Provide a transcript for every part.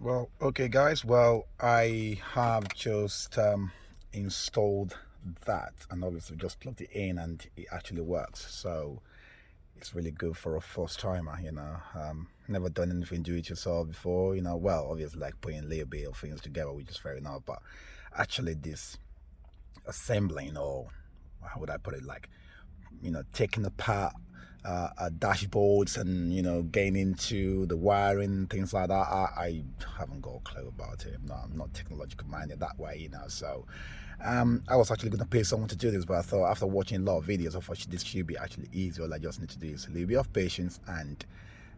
Well, okay, guys. Well, I have just installed that, and obviously just plugged it in, and it actually works. So it's really good for a first timer. Never done anything do it yourself before. Well, obviously like putting a little bit of things together, which is fair enough. But actually, this assembling, or how would I put it, like taking apart dashboards and getting into the wiring, things like that. I haven't got a clue about it. No, I'm not technological minded that way, so I was actually going to pay someone to do this, but I thought after watching a lot of videos, I thought this should be actually easy. All I just need to do is a little bit of patience, and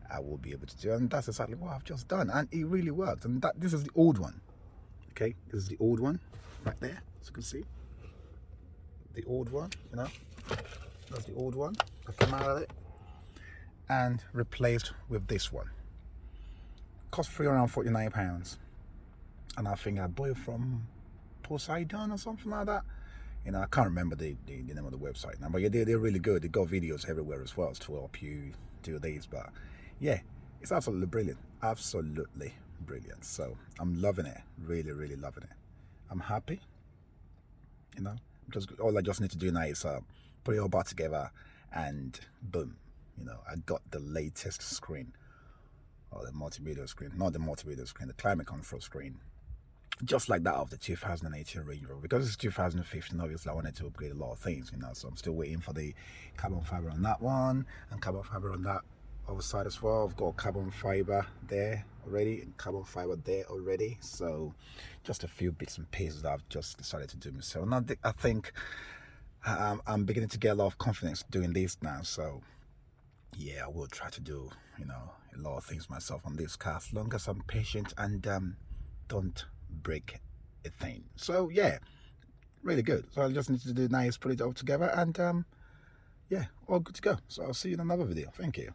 I will be able to do it. And that's exactly what I've just done, and it really worked. And this is the old one. Okay, this is the old one right there, as you can see. The old one, that's the old one. I came out of it and replaced with this one. Cost £349, and I think I bought it from Poseidon or something like that. I can't remember the name of the website now, but yeah, they're really good. They got videos everywhere as well to help you do these. But yeah, it's absolutely brilliant, absolutely brilliant. So I'm loving it, really, really loving it. I'm happy. Just all I just need to do now is put it all back together, and boom, I got the latest screen, or the multimedia screen, not the multimedia screen, the climate control screen, just like that of the 2018 Range Rover. Because it's 2015, obviously I wanted to upgrade a lot of things, so I'm still waiting for the carbon fiber on that one, and carbon fiber on that other side as well. I've got carbon fiber there already, and carbon fiber there already. So just a few bits and pieces that I've just decided to do myself. And I think I'm beginning to get a lot of confidence doing this now. So yeah, I will try to do a lot of things myself on this car, as long as I'm patient and don't break a thing. So yeah, really good. So I just need to do now is put it all together, and yeah, all good to go. So I'll see you in another video. Thank you.